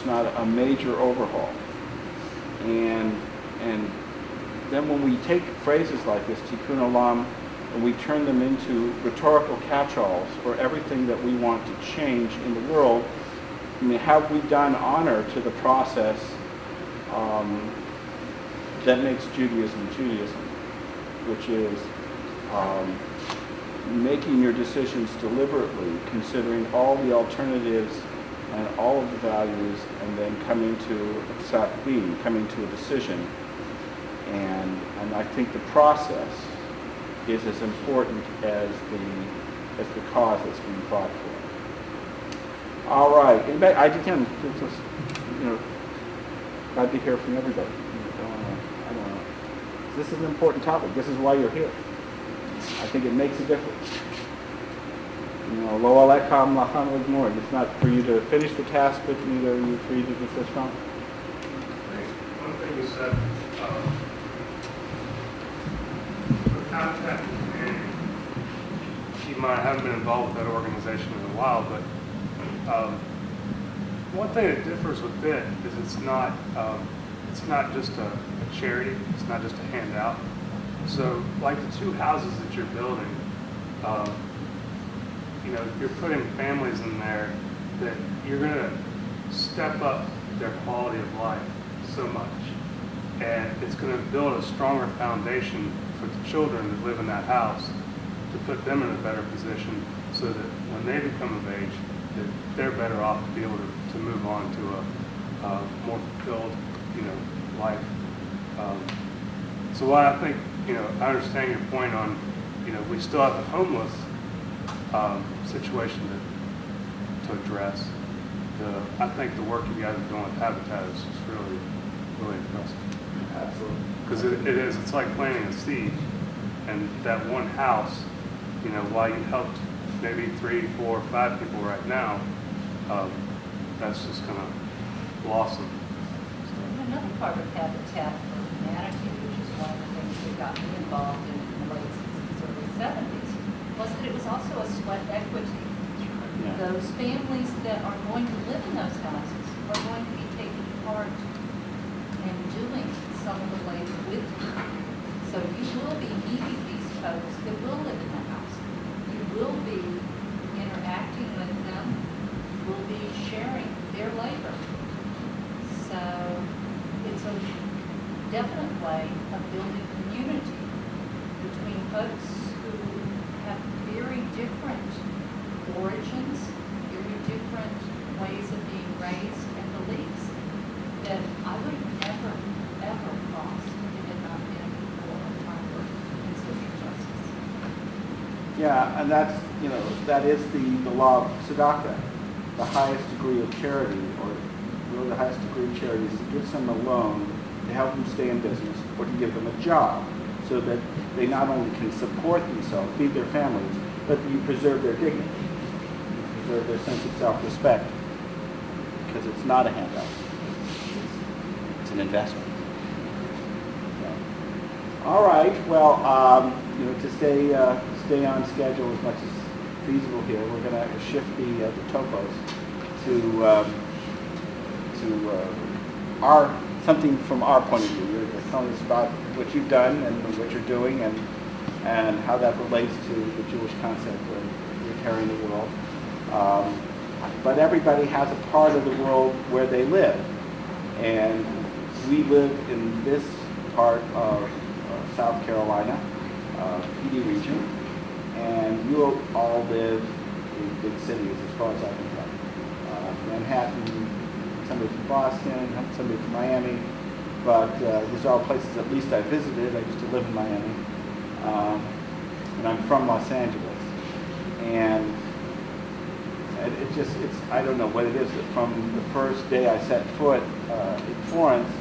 not a major overhaul. And then when we take phrases like this, tikkun olam, and we turn them into rhetorical catch-alls for everything that we want to change in the world, I mean, have we done honor to the process that makes Judaism Judaism, which is making your decisions deliberately, considering all the alternatives and all of the values, and then coming to a decision. And I think the process is as important as the cause that's being fought for. All right, I again, glad to hear from everybody. I don't know. This is an important topic. This is why you're here. I think it makes a difference. Lo alekam lachan l'gmor. It's not for you to finish the task, but neither are you for you to desist from. One thing you said, the Habitat community, keep in mind, I haven't been involved with that organization in a while, but one thing that differs with it is it's not just a charity, it's not just a handout. So like the 2 houses that you're building, you're putting families in there that you're going to step up their quality of life so much. And it's going to build a stronger foundation for the children that live in that house to put them in a better position so that when they become of age, that they're better off to be able to move on to a more fulfilled, life. So what I think, I understand your point on, we still have the homeless situation to address. I think the work you guys are doing with Habitat is just really, really impressive. Absolutely. Because it's like planting a seed, and that one house, while you helped maybe 3, 4, 5 people right now, that's just going to blossom. Another part of Habitat for Humanity, which is one of the things that got me involved in the late 60s, early 70s, was that it was also a sweat equity. Yeah. Those families that are going to live in those houses are going to be taking part in doing some of the labor with you. So you will be meeting these folks that will live in the house. You will be interacting with them. You will be sharing their labor. So it's a definite way of building community between folks who have very different origins, very different ways of being raised and beliefs that I would have never, ever crossed if it had not been for my work in social justice. Yeah, and that's, that is the law of tzedakah. The highest degree of charity, or really the highest degree of charity, is to give someone a loan to help them stay in business or to give them a job so that they not only can support themselves, feed their families, but you preserve their dignity, you preserve their sense of self-respect, because it's not a handout. It's an investment. So, all right, well, to stay on schedule as much as feasible here, we're going to shift the topos to something from our point of view. You're telling us about what you've done and what you're doing and how that relates to the Jewish concept of repairing the world. But everybody has a part of the world where they live. And we live in this part of South Carolina, PD region, and you all live in big cities as far as I can tell. Manhattan, somebody from Boston, somebody from Miami, but these are all places at least I visited. I used to live in Miami, and I'm from Los Angeles. And I don't know what it is, that from the first day I set foot in Florence,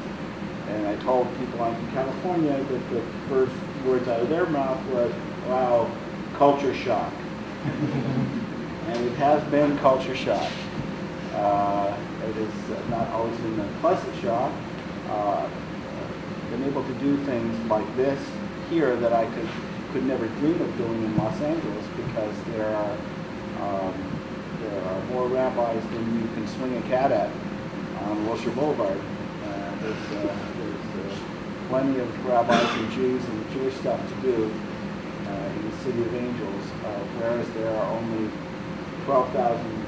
and I told people I'm from California, that the first words out of their mouth was, wow, culture shock. And it has been culture shock. It has not always been a pleasant shock. Been able to do things like this here that I could never dream of doing in Los Angeles, because there are more rabbis than you can swing a cat at on Wilshire Boulevard. There's plenty of rabbis and Jews and Jewish stuff to do in the City of Angels, whereas there are only 12,000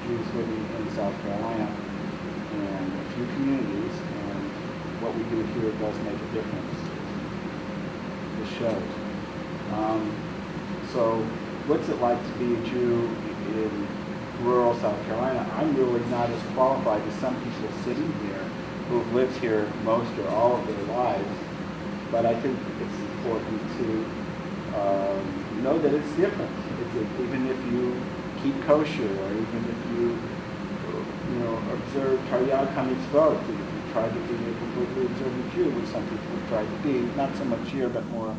Jews living in South Carolina and a few communities, and what we do here does make a difference. This shows. So what's it like to be a Jew in rural South Carolina? I'm really not as qualified as some people sitting here who've lived here most or all of their lives, but I think it's important to know that it's different. Even if you keep kosher, or even if you observe Taryag HaMitzvot, if you try to be a completely observant Jew, which some people have tried to be, not so much here, but more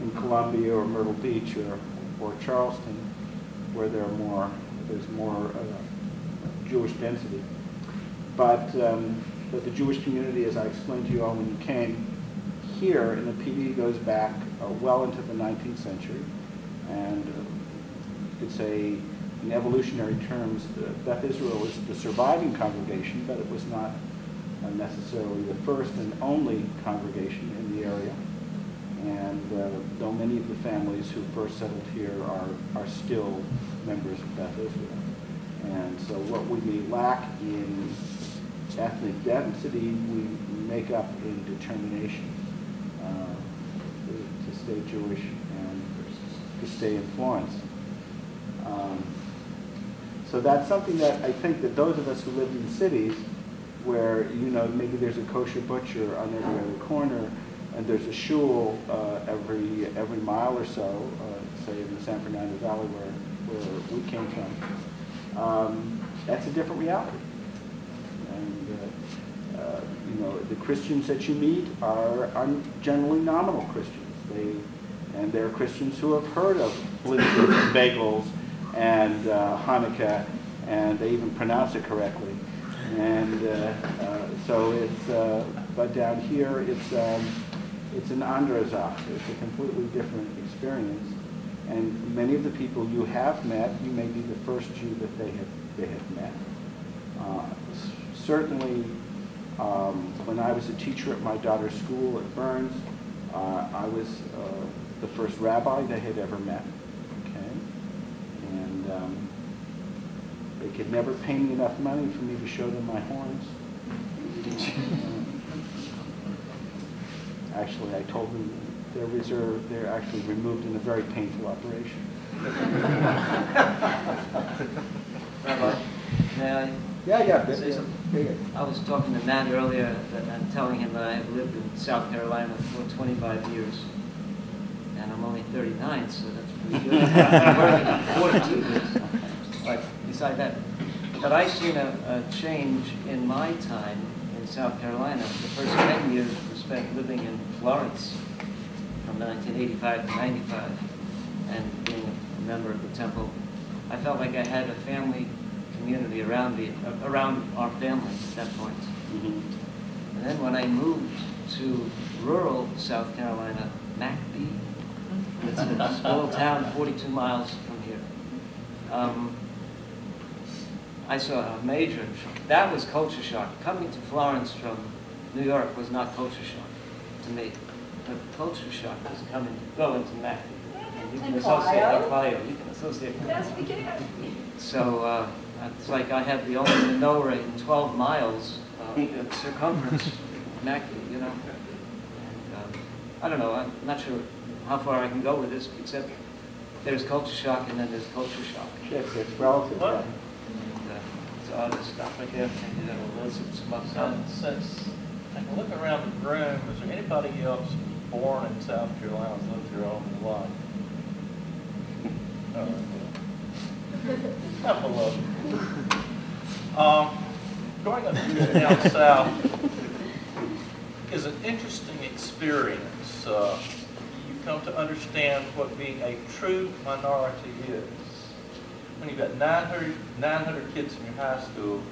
in Columbia or Myrtle Beach or Charleston, where there's more Jewish density. But the Jewish community, as I explained to you all when you came, here in the PD goes back well into the 19th century, and you could say in evolutionary terms, Beth Israel is the surviving congregation, but it was not necessarily the first and only congregation in the area. And though many of the families who first settled here are still members of Beth Israel. And so what we may lack in ethnic density, we make up in determination to stay Jewish and to stay in Florence. So that's something that I think that those of us who lived in cities where, maybe there's a kosher butcher on every other corner, and there's a shul every mile or so, say in the San Fernando Valley where we came from, that's a different reality. And the Christians that you meet are generally nominal Christians. They're Christians who have heard of blizzards and bagels and Hanukkah, and they even pronounce it correctly. And so but down here it's an andrazach. It's a completely different experience. And many of the people you have met, you may be the first Jew that they have met. Certainly, when I was a teacher at my daughter's school at Burns, I was the first rabbi they had ever met. Okay, and they could never pay me enough money for me to show them my horns. Actually, I told them they're actually removed in a very painful operation. Rabbi, may I? Yeah. Say something? I was talking to Matt earlier and telling him that I have lived in South Carolina for 25 years. And I'm only 39, so that's pretty good. I'm working 42 years. But beside that, but I've seen a change in my time in South Carolina. The first 10 years were spent living in Florence from 1985 to 95 and being a member of the temple. I felt like I had a family community around our family at that point. Mm-hmm. And then when I moved to rural South Carolina, McBee, it's a small town 42 miles from here, I saw a major shock. That was culture shock. Coming to Florence from New York was not culture shock to me. The culture shock was going to McBee. And you can associate Ohio. You can associate. That's beginning. So it's like I have the only menorah in 12 miles in circumference, McBee, And I don't know. I'm not sure how far I can go with this, except there's culture shock and then there's culture shock. Yes, it's relative. And, so I'll just stop right there. Maybe that'll elicit some other comments. Since I can look around the room, is there anybody else who was born in South Carolina and lived here all their life? Half a love. Growing up down south is an interesting experience. You come to understand what being a true minority is. When you've got 900 kids in your high school,